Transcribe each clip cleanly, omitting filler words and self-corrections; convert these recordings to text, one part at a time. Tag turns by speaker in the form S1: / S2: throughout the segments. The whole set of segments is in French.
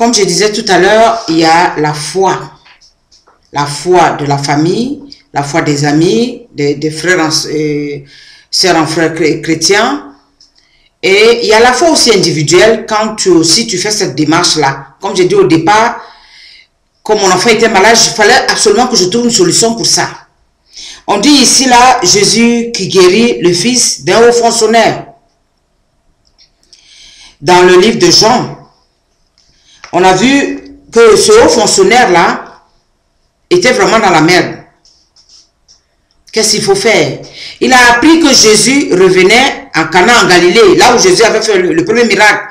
S1: comme je disais tout à l'heure, il y a la foi. La foi de la famille, la foi des amis, des frères et sœurs en frères chrétiens. Et il y a la foi aussi individuelle quand tu fais cette démarche-là. Comme j'ai dit au départ, comme mon enfant était malade, il fallait absolument que je trouve une solution pour ça. On dit ici, là, Jésus qui guérit le fils d'un haut fonctionnaire. Dans le livre de Jean, on a vu que ce haut fonctionnaire-là était vraiment dans la merde. Qu'est-ce qu'il faut faire? Il a appris que Jésus revenait en Cana, en Galilée, là où Jésus avait fait le premier miracle,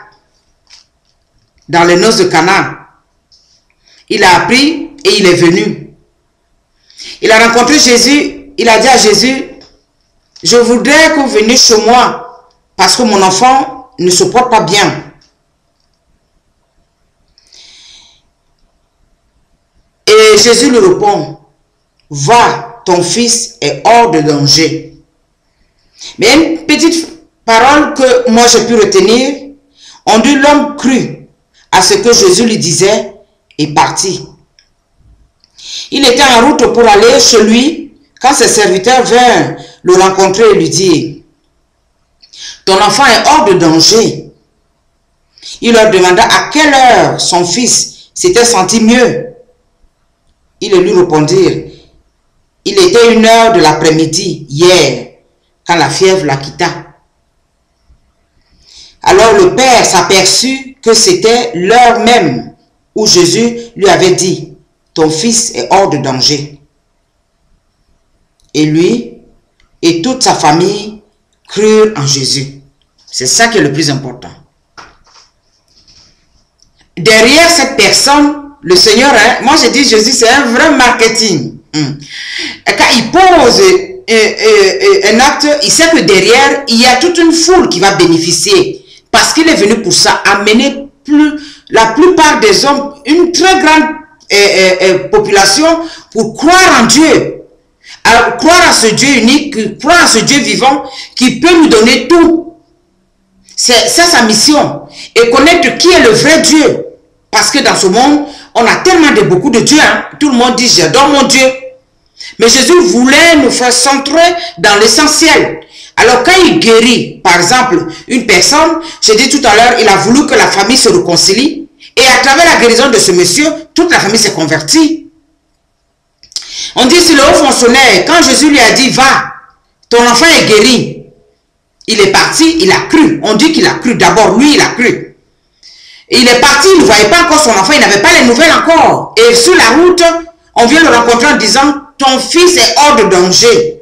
S1: dans les noces de Cana. Il a appris et il est venu. Il a rencontré Jésus, il a dit à Jésus, je voudrais que vous veniez chez moi, parce que mon enfant ne se porte pas bien. Et Jésus lui répond, va, ton fils est hors de danger. Mais une petite parole que moi j'ai pu retenir, on dit l'homme crut à ce que Jésus lui disait et partit. Il était en route pour aller chez lui quand ses serviteurs vinrent le rencontrer et lui dire, ton enfant est hors de danger. Il leur demanda à quelle heure son fils s'était senti mieux. Ils lui répondirent, il était 1h de l'après-midi, hier, quand la fièvre la quitta. Alors le père s'aperçut que c'était l'heure même où Jésus lui avait dit, ton fils est hors de danger. Et lui et toute sa famille crurent en Jésus. C'est ça qui est le plus important. Derrière cette personne, le Seigneur, moi je dis Jésus, c'est un vrai marketing. Et quand il pose un acte, il sait que derrière, il y a toute une foule qui va bénéficier. Parce qu'il est venu pour ça, amener la plupart des hommes, une très grande population, pour croire en Dieu. Alors, croire à ce Dieu unique, croire à ce Dieu vivant, qui peut nous donner tout. C'est ça sa mission. Et connaître qui est le vrai Dieu. Parce que dans ce monde, on a tellement beaucoup de dieux. Tout le monde dit, j'adore mon Dieu. Mais Jésus voulait nous faire centrer dans l'essentiel. Alors quand il guérit, par exemple, une personne, j'ai dit tout à l'heure, il a voulu que la famille se réconcilie. Et à travers la guérison de ce monsieur, toute la famille s'est convertie. On dit, c'est le haut fonctionnaire, quand Jésus lui a dit, va, ton enfant est guéri. Il est parti, il a cru. On dit qu'il a cru. D'abord, lui, il a cru. Il est parti, il ne voyait pas encore son enfant, il n'avait pas les nouvelles encore. Et sur la route, on vient le rencontrer en disant, ton fils est hors de danger.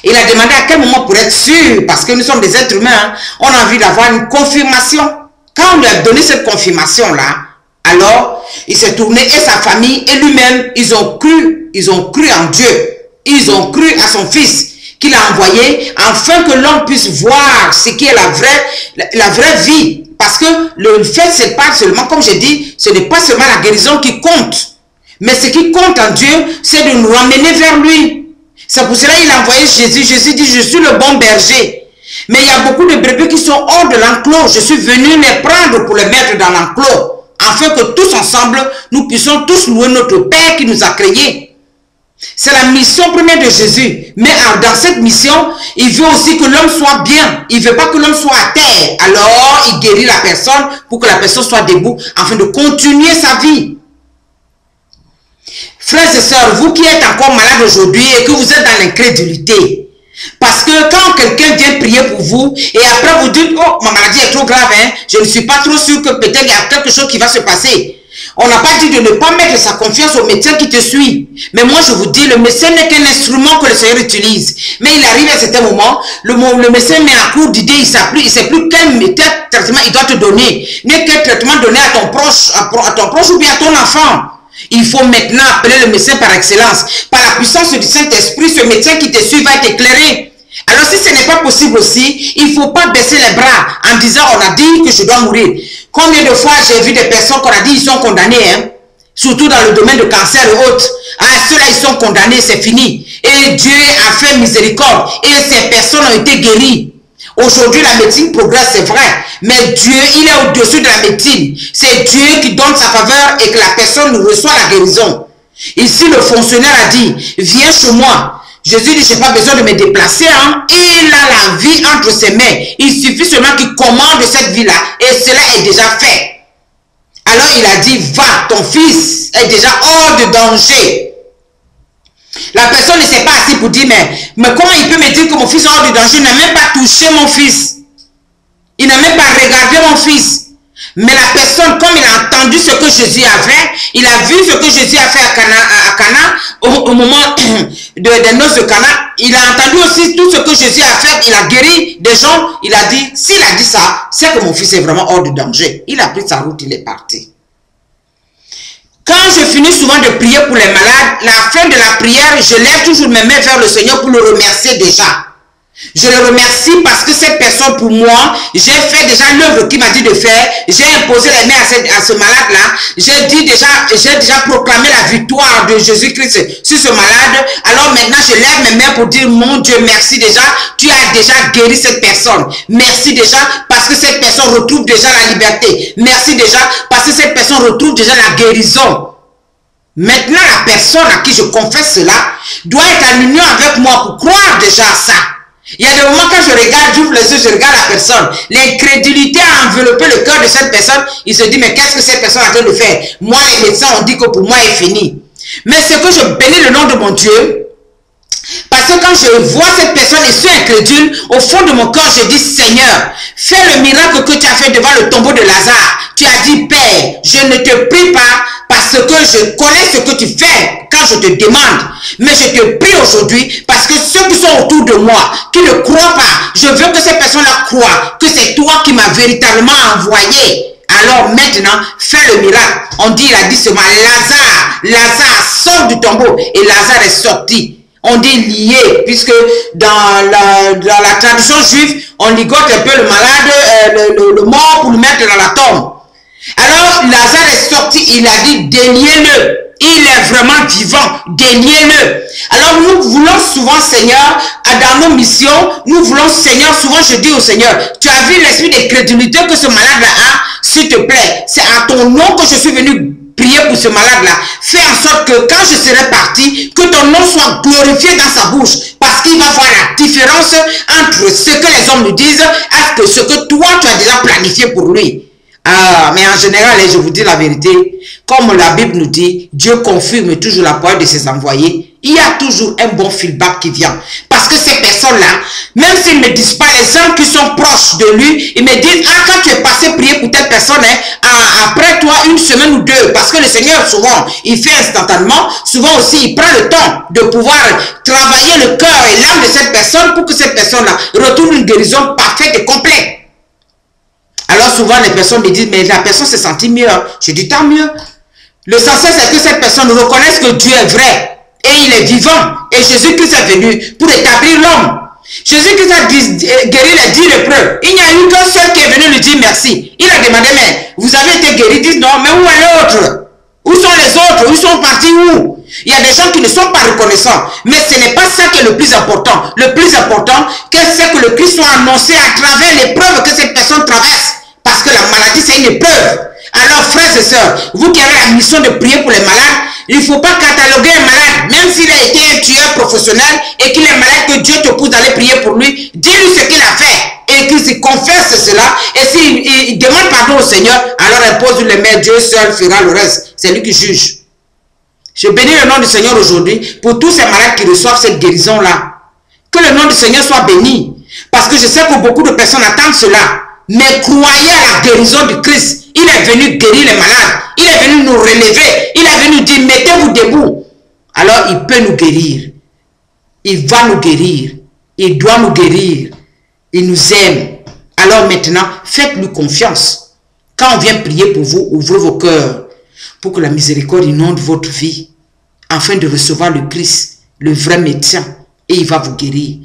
S1: Il a demandé à quel moment pour être sûr, parce que nous sommes des êtres humains, on a envie d'avoir une confirmation. Quand on lui a donné cette confirmation-là, alors il s'est tourné et sa famille et lui-même, ils ont cru en Dieu. Ils ont cru à son fils qu'il a envoyé, afin que l'homme puisse voir ce qui est la vraie vie. Parce que le fait, c'est pas seulement, comme j'ai dit, ce n'est pas seulement la guérison qui compte. Mais ce qui compte en Dieu, c'est de nous ramener vers lui. C'est pour cela qu'il a envoyé Jésus. Jésus dit, je suis le bon berger. Mais il y a beaucoup de brebis qui sont hors de l'enclos. Je suis venu les prendre pour les mettre dans l'enclos. Afin que tous ensemble, nous puissions tous louer notre Père qui nous a créés. C'est la mission première de Jésus. Mais dans cette mission, il veut aussi que l'homme soit bien. Il ne veut pas que l'homme soit à terre. Alors, il guérit la personne pour que la personne soit debout afin de continuer sa vie. Frères et sœurs, vous qui êtes encore malades aujourd'hui et que vous êtes dans l'incrédulité, parce que quand quelqu'un vient prier pour vous et après vous dites, oh, ma maladie est trop grave, je ne suis pas trop sûr que peut-être il y a quelque chose qui va se passer. On n'a pas dit de ne pas mettre sa confiance au médecin qui te suit. Mais moi, je vous dis, le médecin n'est qu'un instrument que le Seigneur utilise. Mais il arrive à un certain moment, le médecin met à court d'idées, il ne sait plus quel traitement il doit te donner. Ni quel traitement donner à ton proche ou bien à ton enfant. Il faut maintenant appeler le médecin par excellence. Par la puissance du Saint-Esprit, ce médecin qui te suit va t'éclairer. Alors si ce n'est pas possible aussi, il ne faut pas baisser les bras en disant on a dit que je dois mourir. Combien de fois j'ai vu des personnes qu'on a dit ils sont condamnés, surtout dans le domaine de cancer et autres. Ah, ceux-là ils sont condamnés, c'est fini. Et Dieu a fait miséricorde et ces personnes ont été guéries. Aujourd'hui, la médecine progresse, c'est vrai. Mais Dieu, il est au-dessus de la médecine. C'est Dieu qui donne sa faveur et que la personne reçoit la guérison. Ici, le fonctionnaire a dit, viens chez moi. Jésus dit, je n'ai pas besoin de me déplacer. Hein. Il a la vie entre ses mains. Il suffit seulement qu'il commande cette vie-là. Et cela est déjà fait. Alors il a dit, va, ton fils est déjà hors de danger. La personne ne s'est pas assise pour dire, mais comment il peut me dire que mon fils est hors de danger? Il n'a même pas touché mon fils. Il n'a même pas regardé mon fils. Mais la personne, comme il a entendu ce que Jésus a fait, il a vu ce que Jésus a fait à Cana, au moment des noces de Cana, il a entendu aussi tout ce que Jésus a fait, il a guéri des gens, il a dit, s'il a dit ça, c'est que mon fils est vraiment hors de danger. Il a pris sa route, il est parti. Quand je finis souvent de prier pour les malades, la fin de la prière, je lève toujours mes mains vers le Seigneur pour le remercier déjà. Je le remercie parce que cette personne, pour moi, j'ai fait déjà l'œuvre qu'il m'a dit de faire. J'ai imposé les mains à ce malade-là. J'ai déjà proclamé la victoire de Jésus-Christ sur ce malade. Alors maintenant, je lève mes mains pour dire, mon Dieu, merci déjà. Tu as déjà guéri cette personne. Merci déjà parce que cette personne retrouve déjà la liberté. Merci déjà parce que cette personne retrouve déjà la guérison. Maintenant, la personne à qui je confesse cela doit être en union avec moi pour croire déjà à ça. Il y a des moments quand je regarde, j'ouvre les yeux, je regarde la personne. L'incrédulité a enveloppé le cœur de cette personne. Il se dit, mais qu'est-ce que cette personne est en train de faire? Moi, les médecins ont dit que pour moi, est fini. Mais c'est que je bénis le nom de mon Dieu. Parce que quand je vois cette personne et suis incrédule, au fond de mon cœur, je dis, Seigneur, fais le miracle que tu as fait devant le tombeau de Lazare. Tu as dit, Père, je ne te prie pas parce que je connais ce que tu fais quand je te demande. Mais je te prie aujourd'hui parce que ceux qui sont autour de moi, qui ne croient pas, je veux que ces personnes-là croient que c'est toi qui m'as véritablement envoyé. Alors maintenant, fais le miracle. On dit, il a dit seulement, Lazare sort du tombeau et Lazare est sorti. On dit lié, puisque dans la tradition juive, on ligote un peu le malade, le mort pour le mettre dans la tombe. Alors, Lazare est sorti, il a dit, déliez-le. Il est vraiment vivant, déliez-le. Alors, nous voulons souvent, Seigneur, dans nos missions, nous voulons, Seigneur, souvent je dis au Seigneur, tu as vu l'esprit d'incrédulité que ce malade-là a, s'il te plaît, c'est à ton nom que je suis venu prier pour ce malade-là. Fais en sorte que quand je serai parti, que ton nom soit glorifié dans sa bouche. Parce qu'il va voir la différence entre ce que les hommes nous disent et ce que toi, tu as déjà planifié pour lui. Ah, mais en général, je vous dis la vérité, comme la Bible nous dit, Dieu confirme toujours la parole de ses envoyés. Il y a toujours un bon feedback qui vient. Parce que ces personnes-là, même s'ils ne me disent pas, les gens qui sont proches de lui, ils me disent, ah, quand tu es passé prier pour telle personne, après toi, une semaine ou deux, parce que le Seigneur, souvent, il fait instantanément, souvent aussi, il prend le temps de pouvoir travailler le cœur et l'âme de cette personne pour que cette personne-là retrouve une guérison parfaite et complète. Alors souvent, les personnes me disent, mais la personne s'est sentie mieux. Je dis, tant mieux. L'essentiel, c'est que cette personne reconnaisse que Dieu est vrai. Et il est vivant. Et Jésus-Christ est venu pour établir l'homme. Jésus-Christ a guéri les 10 lépreux. Il n'y a eu qu'un seul qui est venu lui dire merci. Il a demandé, mais vous avez été guéri? Ils disent non, mais où est l'autre? Où sont les autres? Où sont partis où? Il y a des gens qui ne sont pas reconnaissants. Mais ce n'est pas ça qui est le plus important. Le plus important, c'est que le Christ soit annoncé à travers l'épreuve que cette personne traverse. Parce que la maladie, c'est une épreuve. Alors, frères et sœurs, vous qui avez la mission de prier pour les malades, il ne faut pas cataloguer un malade, même s'il a été un tueur professionnel et qu'il est malade, que Dieu te pousse d'aller prier pour lui. Dis-lui ce qu'il a fait et qu'il se confesse cela. Et s'il demande pardon au Seigneur, alors impose-lui les mains. Dieu seul fera le reste. C'est lui qui juge. Je bénis le nom du Seigneur aujourd'hui pour tous ces malades qui reçoivent cette guérison-là. Que le nom du Seigneur soit béni. Parce que je sais que beaucoup de personnes attendent cela. Mais croyez à la guérison du Christ. Il est venu guérir les malades. Il est venu nous relever. Il est venu dire, mettez-vous debout. Alors, il peut nous guérir. Il va nous guérir. Il doit nous guérir. Il nous aime. Alors maintenant, faites-lui confiance. Quand on vient prier pour vous, ouvrez vos cœurs pour que la miséricorde inonde votre vie afin de recevoir le Christ, le vrai médecin, et il va vous guérir.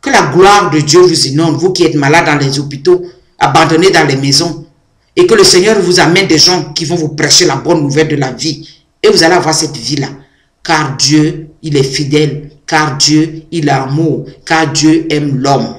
S1: Que la gloire de Dieu vous inonde, vous qui êtes malades dans les hôpitaux, abandonnés dans les maisons, et que le Seigneur vous amène des gens qui vont vous prêcher la bonne nouvelle de la vie, et vous allez avoir cette vie-là, car Dieu, il est fidèle, car Dieu, il est amour, car Dieu aime l'homme.